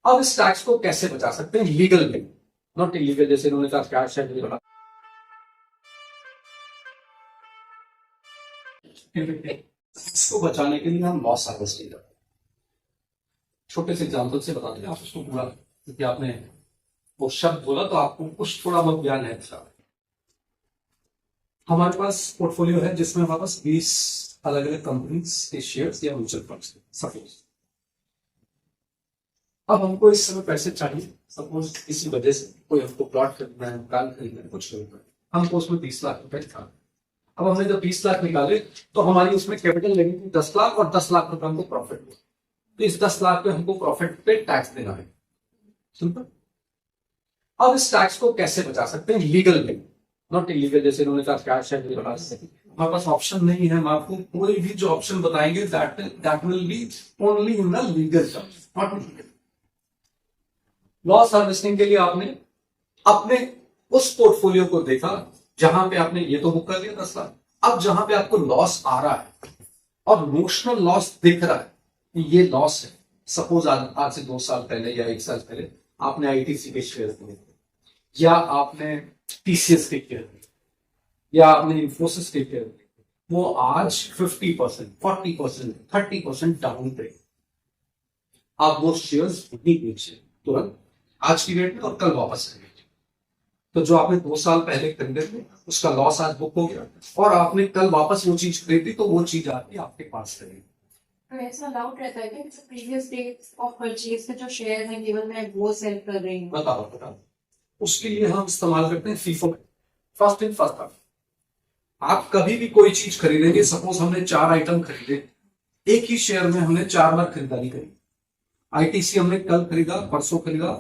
अब इस टैक्स को कैसे बचा सकते हैं लीगल में, नॉट इलीगल, जैसे इन्होंने कहा कैश है। इसको बचाने के लिए हम लॉस हार्वेस्टिंग करते हैं। छोटे से एग्जाम्पल से बताते हैं, आप उसको पूरा, क्योंकि आपने वो शब्द बोला तो आपको कुछ थोड़ा बहुत ज्ञान है। अच्छा, हमारे पास पोर्टफोलियो है जिसमें हमारे पास 20 अलग अलग कंपनीज के शेयर्स या म्यूचुअल फंड्स सपोज। अब हमको इस समय पैसे चाहिए, सपोज किसी वजह से कोई हमको प्लॉट खरीदना है, मकान खरीदना है, कुछ खरीदना है, हमको उसमें 20 लाख रुपए निकालना। अब हमने जब 20 लाख निकाले तो हमारी उसमें कैपिटल लगी थी 10 लाख और 10 लाख रुपए हमको प्रॉफिट हुआ। तो इस 10 लाख पे हमको प्रॉफिट पे टैक्स देना है। सिंपल। अब इस टैक्स को कैसे बचा सकते हैं लीगल में, नॉट इलीगल, जैसे इन्होंने कहा कैश है हमारे पास ऑप्शन नहीं है। हम आपको कोई भी जो ऑप्शन बताएंगे that will be only in the legal terms, not legal. Loss harvesting के लिए आपने अपने उस पोर्टफोलियो को देखा जहां पे आपने ये तो बुक कर लिया 10 लाख, अब जहां पे आपको लॉस आ रहा है और नोशनल लॉस दिख रहा है कि ये लॉस है, सपोज आज से 2 साल पहले या 1 साल पहले आपने आईटीसी के शेयर लिए या आपने टीसीएस के शेयर लिए या आपने इंफोसिस के शेयर लिए, वो आज 50%, 40%, 30% डाउन पे आप वो शेयर्स नहीं बेचे तुरंत आज की डेट में और कल वापस करेंगे। तो जो आपने 2 साल पहले खरीदे थे उसका लॉस आज बुक हो गया और आपने कल वापस वो चीज खरीदी तो वो चीज आके आपके पास रहेगी। ऐसा डाउट रहता है कि प्रीवियस डेट ऑफ परचेज के जो शेयर हैं केवल मैं वो सेल कर रही हूँ। बताओ। उसके लिए हम इस्तेमाल करते हैं FIFO, first in first out. आप कभी भी कोई चीज खरीदेंगे, सपोज हमने 4 आइटम खरीदे, एक ही शेयर में हमने 4 बार खरीदारी करी। आईटीसी हमने कल खरीदा, परसों खरीदा,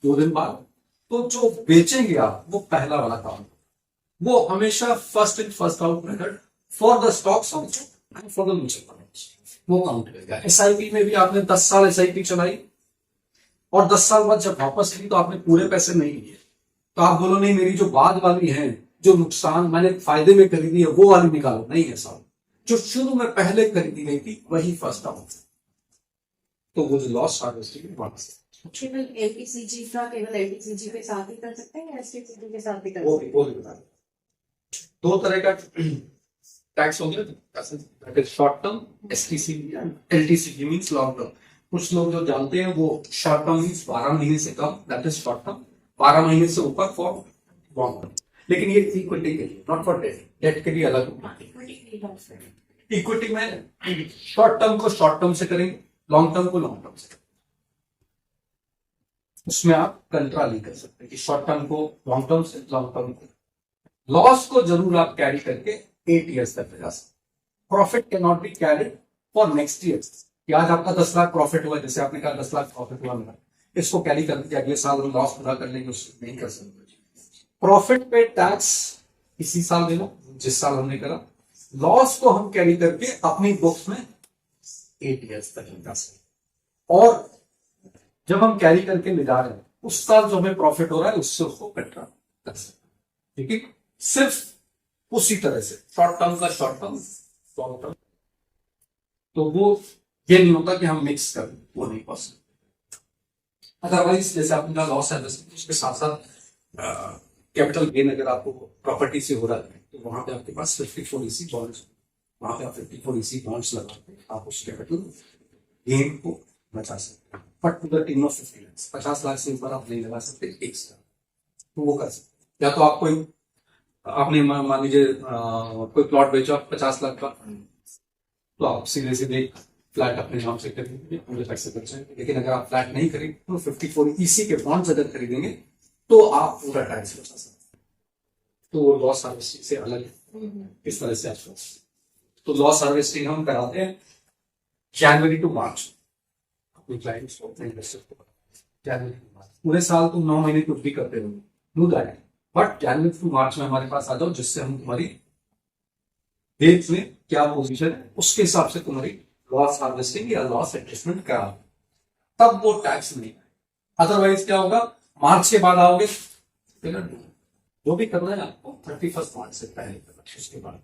2 दिन बाद, तो जो बेचेंगे आप वो पहला वाला काम, वो हमेशा first in first out method for the stocks also and for the mutual funds वो काउंट करेगा। एसआईपी में भी आपने 10 साल एसआईपी चलाई और 10 साल बाद जब वापस ली तो आपने पूरे पैसे नहीं लिए, तो आप बोलो नहीं मेरी जो बाद वाली है, जो नुकसान मैंने फायदे में खरीदी है वो वाली निकालो, नहीं है साहब, जो शुरू में पहले खरीदी गई थी वही फर्स्ट आउट। तो वो जो लॉस हार्वेस्टिंग वापस केवल एलटीसीजी का केवल एलटीसीजी के साथ ही कर सकते हैं या एसटीसीजी के साथ भी कर वो सकते भी बता दें। 2 तरह का टैक्स हो गया, short term STC and LTC means long term. कुछ लोग जो जानते हैं वो शॉर्ट टर्म मींस 12 महीने से कम, दैट इज शॉर्ट टर्म, 12 महीने से ऊपर फॉर लॉन्ग टर्म। लेकिन ये इक्विटी के लिए, नॉट फॉर डेट, डेट के लिए अलग हैं। इक्विटी में शॉर्ट टर्म को शॉर्ट टर्म से करेंगे, लॉन्ग टर्म को लॉन्ग टर्म से करेंगे। उसमें आप कंट्रा नहीं कर सकते कि शॉर्ट टर्म को लॉन्ग टर्म से, लॉन्ग टर्म को। लॉस को जरूर आप कैरी करके 8 ईयर्स तक जा सकते। Profit can not be carried for next year. कि आज आपका 10 लाख प्रॉफिट हुआ, जैसे आपने कहा 10 लाख प्रॉफिट हुआ मेरा, इसको कैरी करके अगले साल हम लॉस पूरा कर लेंगे, उसको नहीं कर सकते। प्रॉफिट पे टैक्स इसी साल देना जिस साल हमने करा, लॉस को हम कैरी करके अपनी बुक्स में 8 ईयर्स तक लगा सकते। और जब हम कैरी करके ले जा रहे हैं उस साल जो हमें प्रॉफिट हो रहा है उससे उसको कट रहा कर सकते। ठीक है, सिर्फ उसी तरह से शॉर्ट टर्म का शॉर्ट टर्म, लॉन्ग टर्म, तो वो ये नहीं होता कि हम मिक्स कर, वो नहीं पॉसिबल। अदरवाइज जैसे आपने कहा लॉस है, उसके साथ साथ कैपिटल गेन अगर आपको प्रॉपर्टी से हो रहा है तो वहां पे आपके पास 54EC बॉन्ड्स, वहां पे आप 54EC बॉन्ड्स लगा के आप उस कैपिटल गेन को बचा सकते हैं। But to the team of 50 lakh, 50 lakh से ऊपर आप नहीं लगा सकते एक साथ, तो वो कर सकते। या तो आप कोई, आपने मान लीजिए कोई प्लॉट बेचा 50 लाख का, तो आप सीधे सीधे फ्लैट अपने नाम से खरीदेंगे, पूरे पैसे बच जाएंगे। लेकिन अगर आप फ्लैट नहीं खरीदेंगे तो 54EC के बॉन्ड्स अगर खरीदेंगे तो आप पूरा टैक्स बचा सकते हैं। तो वो लॉस हार्वेस्टिंग से अलग है। इस तरह से आप, तो लॉस हार्वेस्टिंग हम कराते हैं जनवरी टू मार्च अपने क्लाइंट्स को, अपने इन्वेस्टर्स को। जनवरी टू मार्च पूरे साल तुम 9 महीने कुछ भी करते रहोगे, नो दैट, बट जनवरी टू मार्च में हमारे पास आ जाओ, जिससे हम तुम्हारी डेट में क्या पोजीशन है उसके हिसाब से तुम्हारी लॉस हार्वेस्टिंग या लॉस एडजस्टमेंट करा, तब वो टैक्स नहीं। अदरवाइज क्या होगा, मार्च के बाद आओगे, जो भी करना है आपको 31 मार्च से पहले करना, उसके बाद